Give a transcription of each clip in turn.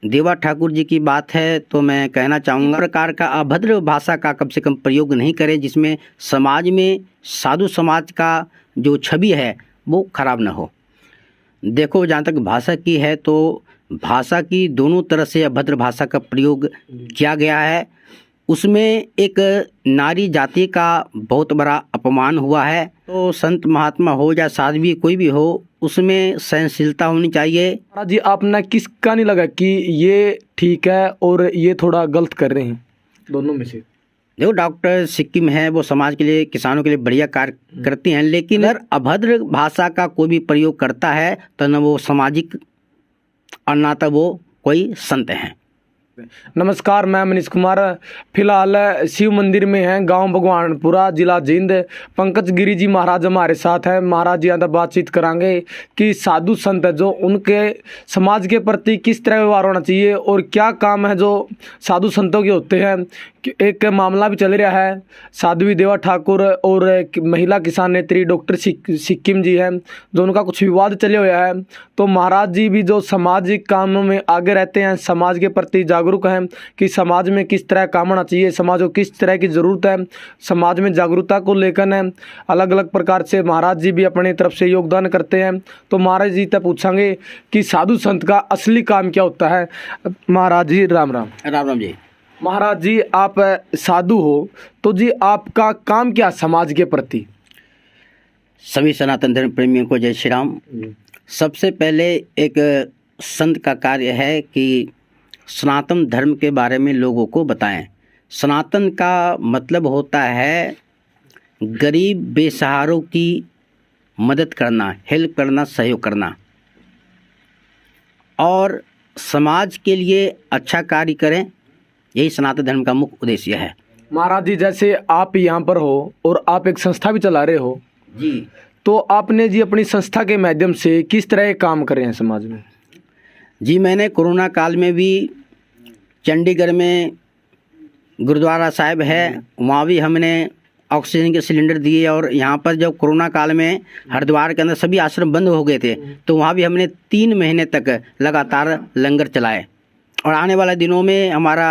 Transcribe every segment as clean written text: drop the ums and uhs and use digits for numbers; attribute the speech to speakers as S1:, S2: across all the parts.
S1: देवा ठाकुर जी की बात है तो मैं कहना चाहूँगा प्रकार का अभद्र भाषा का कम से कम प्रयोग नहीं करें जिसमें समाज में साधु समाज का जो छवि है वो खराब ना हो। देखो, जहाँ तक भाषा की है तो भाषा की दोनों तरह से अभद्र भाषा का प्रयोग किया गया है। उसमें एक नारी जाति का बहुत बड़ा अपमान हुआ है। तो संत महात्मा हो या साध्वी कोई भी हो, उसमें सहनशीलता होनी चाहिए।
S2: महाराज जी, आपने किसका नहीं लगा कि ये ठीक है और ये थोड़ा गलत कर रहे हैं, दोनों में से?
S1: देखो, डॉक्टर सिक्किम है, वो समाज के लिए, किसानों के लिए बढ़िया कार्य करती हैं, लेकिन अगर अभद्र भाषा का कोई भी प्रयोग करता है तो न वो सामाजिक और ना तो वो कोई संत हैं।
S2: नमस्कार, मैं मनीष कुमार। फिलहाल शिव मंदिर में हैं, गांव भगवानपुरा, जिला जींद। पंकज गिरी जी महाराज हमारे साथ हैं। महाराज जी यहाँ बातचीत करांगे कि साधु संत है जो उनके समाज के प्रति किस तरह व्यवहार होना चाहिए और क्या काम है जो साधु संतों के होते हैं। एक मामला भी चल रहा है, साध्वी देवा ठाकुर और महिला किसान नेत्री डॉक्टर सिक्किम जी हैं, जो उनका कुछ विवाद चले हुआ है। तो महाराज जी भी जो सामाजिक कामों में आगे रहते हैं, समाज के प्रति जागरूक हैं कि समाज में किस तरह काम होना चाहिए, समाज को किस तरह की ज़रूरत है, समाज में जागरूकता को लेकर है अलग अलग प्रकार से महाराज जी भी अपनी तरफ से योगदान करते हैं। तो महाराज जी तक पूछेंगे कि साधु संत का असली काम क्या होता है। महाराज जी राम राम।
S1: राम राम जी।
S2: महाराज जी, आप साधु हो तो जी आपका काम क्या समाज के प्रति?
S1: सभी सनातन धर्म प्रेमियों को जय श्री राम। सबसे पहले एक संत का कार्य है कि सनातन धर्म के बारे में लोगों को बताएं। सनातन का मतलब होता है गरीब बेसहारों की मदद करना, हेल्प करना, सहयोग करना और समाज के लिए अच्छा कार्य करें। यही सनातन धर्म का मुख्य उद्देश्य है।
S2: महाराज जी, जैसे आप यहाँ पर हो और आप एक संस्था भी चला रहे हो
S1: जी,
S2: तो आपने जी अपनी संस्था के माध्यम से किस तरह काम कर रहे हैं समाज में?
S1: जी, मैंने कोरोना काल में भी चंडीगढ़ में गुरुद्वारा साहिब है, वहाँ भी हमने ऑक्सीजन के सिलेंडर दिए। और यहाँ पर जब कोरोना काल में हरिद्वार के अंदर सभी आश्रम बंद हो गए थे तो वहाँ भी हमने 3 महीने तक लगातार लंगर चलाए। और आने वाले दिनों में हमारा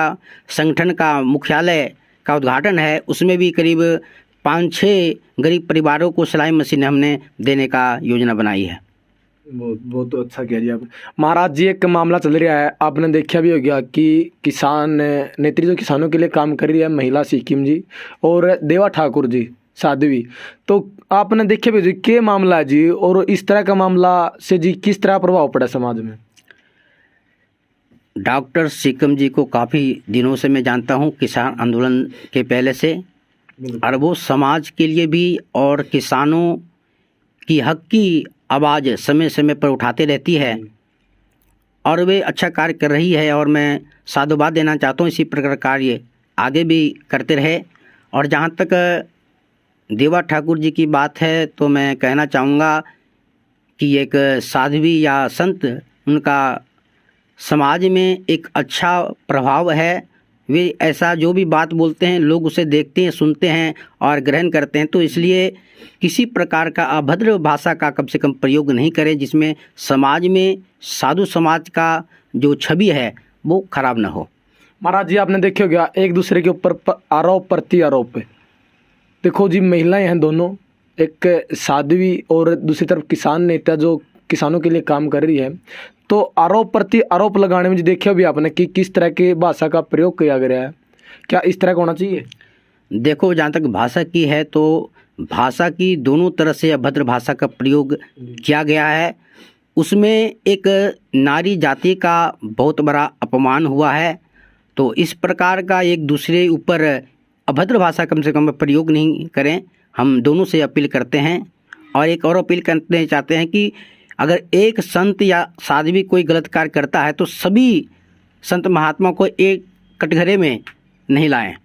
S1: संगठन का मुख्यालय का उद्घाटन है, उसमें भी करीब 5-6 गरीब परिवारों को सिलाई मशीन हमने देने का योजना बनाई है।
S2: बहुत तो अच्छा किया जी आप। महाराज जी, एक मामला चल रहा है, आपने देखा भी हो गया कि किसान नेत्री जो किसानों के लिए काम कर रही है, महिला सिक्किम जी और देवा ठाकुर जी साध्वी, तो आपने देखा भी जी क्या मामला है जी, और इस तरह का मामला से जी किस तरह प्रभाव पड़ा समाज में?
S1: डॉक्टर सिक्किम जी को काफ़ी दिनों से मैं जानता हूँ, किसान आंदोलन के पहले से, और वो समाज के लिए भी और किसानों की हक की आवाज़ समय समय पर उठाते रहती है और वे अच्छा कार्य कर रही है। और मैं साधुवाद देना चाहता हूँ, इसी प्रकार कार्य आगे भी करते रहे। और जहाँ तक देवा ठाकुर जी की बात है तो मैं कहना चाहूँगा कि एक साध्वी या संत, उनका समाज में एक अच्छा प्रभाव है। वे ऐसा जो भी बात बोलते हैं लोग उसे देखते हैं, सुनते हैं और ग्रहण करते हैं। तो इसलिए किसी प्रकार का अभद्र भाषा का कम से कम प्रयोग नहीं करें जिसमें समाज में साधु समाज का जो छवि है वो खराब ना हो।
S2: महाराज जी, आपने देखा होगा एक दूसरे के ऊपर आरोप प्रति आरोप। देखो जी, महिलाएं हैं दोनों, एक साध्वी और दूसरी तरफ किसान नेता जो किसानों के लिए काम कर रही है। तो आरोप प्रति आरोप लगाने में जो देखा भी आपने कि किस तरह की भाषा का प्रयोग किया गया है, क्या इस तरह का होना चाहिए?
S1: देखो, जहाँ तक भाषा की है तो भाषा की दोनों तरह से अभद्र भाषा का प्रयोग किया गया है। उसमें एक नारी जाति का बहुत बड़ा अपमान हुआ है। तो इस प्रकार का एक दूसरे ऊपर अभद्र भाषा कम से कम प्रयोग नहीं करें, हम दोनों से अपील करते हैं। और एक और अपील करना चाहते हैं कि अगर एक संत या साध्वी कोई गलत कार्य करता है तो सभी संत महात्मा को एक कटघरे में नहीं लाएं।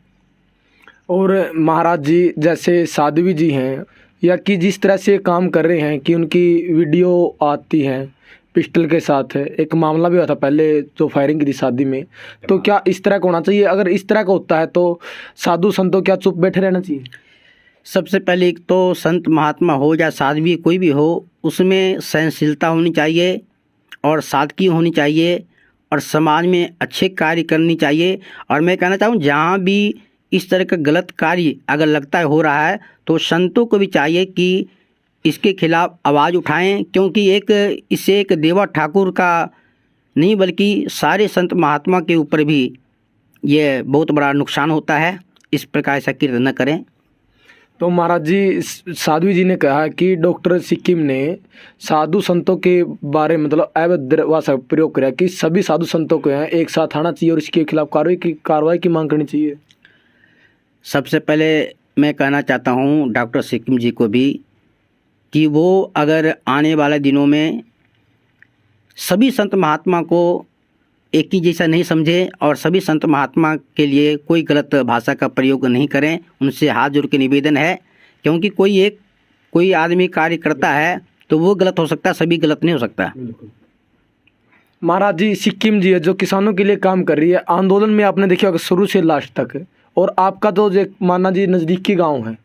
S2: और महाराज जी, जैसे साध्वी जी हैं या कि जिस तरह से काम कर रहे हैं कि उनकी वीडियो आती है पिस्टल के साथ, एक मामला भी हुआ था पहले जो फायरिंग की थी शादी में, तो क्या इस तरह का होना चाहिए? अगर इस तरह का होता है तो साधु संतों क्या चुप बैठे रहना चाहिए?
S1: सबसे पहले एक तो संत महात्मा हो या साध्वी कोई भी हो, उसमें सहनशीलता होनी चाहिए और सादगी होनी चाहिए और समाज में अच्छे कार्य करनी चाहिए। और मैं कहना चाहूँ जहाँ भी इस तरह का गलत कार्य अगर लगता है हो रहा है तो संतों को भी चाहिए कि इसके खिलाफ आवाज़ उठाएं, क्योंकि इससे एक देवा ठाकुर का नहीं बल्कि सारे संत महात्मा के ऊपर भी ये बहुत बड़ा नुकसान होता है। इस प्रकार ऐसा कृत्य न करें।
S2: तो महाराज जी, साध्वी जी ने कहा कि डॉक्टर सिक्किम ने साधु संतों के बारे में मतलब अवैध भाषा का प्रयोग किया कि सभी साधु संतों को हैं एक साथ आना चाहिए और इसके खिलाफ कार्रवाई की मांग करनी चाहिए।
S1: सबसे पहले मैं कहना चाहता हूँ डॉक्टर सिक्किम जी को भी कि वो अगर आने वाले दिनों में सभी संत महात्मा को एक ही जैसा नहीं समझे और सभी संत महात्मा के लिए कोई गलत भाषा का प्रयोग नहीं करें, उनसे हाथ जोड़ के निवेदन है। क्योंकि कोई आदमी कार्य करता है तो वो गलत हो सकता है, सभी गलत नहीं हो सकता।
S2: महाराज जी, सिक्किम जी है जो किसानों के लिए काम कर रही है, आंदोलन में आपने देखा होगा शुरू से लास्ट तक, और आपका तो जो माना जी नज़दीकी गाँव है,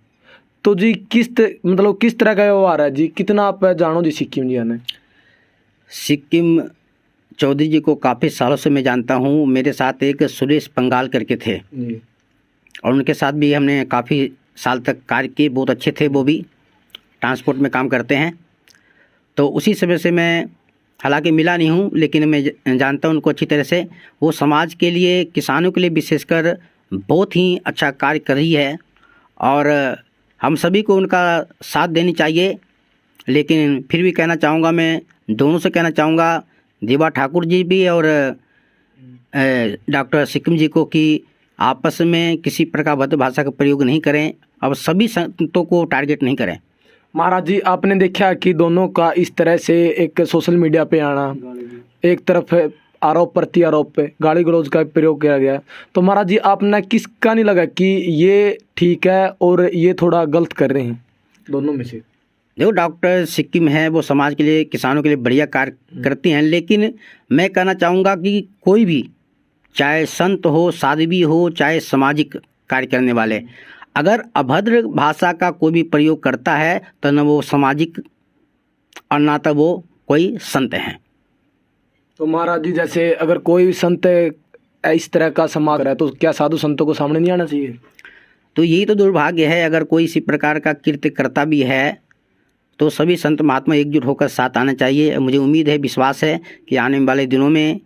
S2: तो जी किस तरह का व्यवहार है जी, कितना आप जानो जी सिक्किम जी ने?
S1: सिक्किम चौधरी जी को काफ़ी सालों से मैं जानता हूँ। मेरे साथ एक सुरेश पंगाल करके थे और उनके साथ भी हमने काफ़ी साल तक कार्य किए, बहुत अच्छे थे। वो भी ट्रांसपोर्ट में काम करते हैं। तो उसी समय से मैं हालांकि मिला नहीं हूँ, लेकिन मैं जानता हूँ उनको अच्छी तरह से। वो समाज के लिए, किसानों के लिए विशेषकर बहुत ही अच्छा कार्य कर रही है और हम सभी को उनका साथ देनी चाहिए। लेकिन फिर भी कहना चाहूँगा, मैं दोनों से कहना चाहूँगा, देवा ठाकुर जी भी और डॉक्टर सिक्किम जी को, कि आपस में किसी प्रकार भद्द भाषा का प्रयोग नहीं करें और सभी संतों को टारगेट नहीं करें।
S2: महाराज जी, आपने देखा कि दोनों का इस तरह से एक सोशल मीडिया पे आना, एक तरफ आरोप प्रति आरोप पे गाली गलौज का प्रयोग किया गया, तो महाराज जी आपने किसका नहीं लगा कि ये ठीक है और ये थोड़ा गलत कर रहे हैं दोनों में से?
S1: देखो, डॉक्टर सिक्किम है वो समाज के लिए, किसानों के लिए बढ़िया कार्य करती हैं। लेकिन मैं कहना चाहूँगा कि कोई भी, चाहे संत हो, साध्वी हो, चाहे सामाजिक कार्य करने वाले, अगर अभद्र भाषा का कोई भी प्रयोग करता है तो न वो सामाजिक और ना तो वो कोई संत हैं।
S2: तो महाराज जी, जैसे अगर कोई भी संत इस तरह का समाज रहा है तो क्या साधु संतों को सामने नहीं आना चाहिए?
S1: तो यही तो दुर्भाग्य है। अगर कोई इसी प्रकार का कृत्य करता भी है तो सभी संत महात्मा एकजुट होकर साथ आना चाहिए। मुझे उम्मीद है, विश्वास है कि आने वाले दिनों में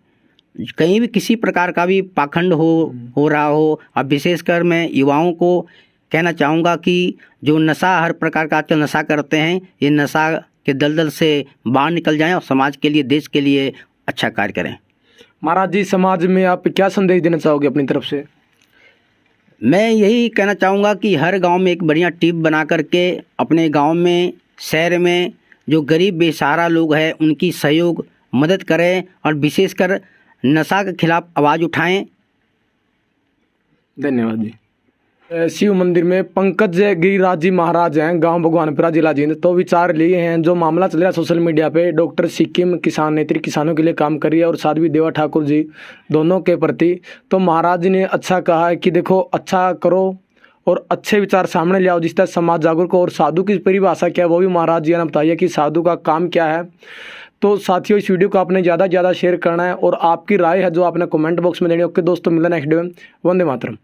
S1: कहीं भी किसी प्रकार का भी पाखंड हो रहा हो, अब विशेषकर मैं युवाओं को कहना चाहूँगा कि जो नशा, हर प्रकार का आजकल नशा करते हैं, ये नशा के दलदल से बाहर निकल जाएं और समाज के लिए, देश के लिए अच्छा कार्य करें।
S2: महाराज जी, समाज में आप क्या संदेश देना चाहोगे अपनी तरफ से?
S1: मैं यही कहना चाहूँगा कि हर गांव में एक बढ़िया टीम बना करके अपने गांव में, शहर में जो गरीब बेसहारा लोग हैं उनकी सहयोग मदद करें और विशेषकर नशा के खिलाफ आवाज़ उठाएं।
S2: धन्यवाद जी। शिव मंदिर में पंकज गिरिराज जी महाराज हैं, गांव भगवानपुरा, जिला जींद, तो विचार लिए हैं जो मामला चल रहा है सोशल मीडिया पे, डॉक्टर सिक्किम किसान नेत्री, किसानों के लिए काम कर रही है, और साध्वी देवा ठाकुर जी, दोनों के प्रति। तो महाराज जी ने अच्छा कहा है कि देखो, अच्छा करो और अच्छे विचार सामने ले आओ जिस तरह समाज जागरूक हो। और साधु की परिभाषा क्या है वो भी महाराज जी ने बताइए कि साधु का काम क्या है। तो साथियों, इस वीडियो को आपने ज़्यादा से ज़्यादा शेयर करना है और आपकी राय है जो आपने कमेंट बॉक्स में देनी है। ओके दोस्तों, मिलना नेक्स्ट वीडियो में। वंदे मातरम।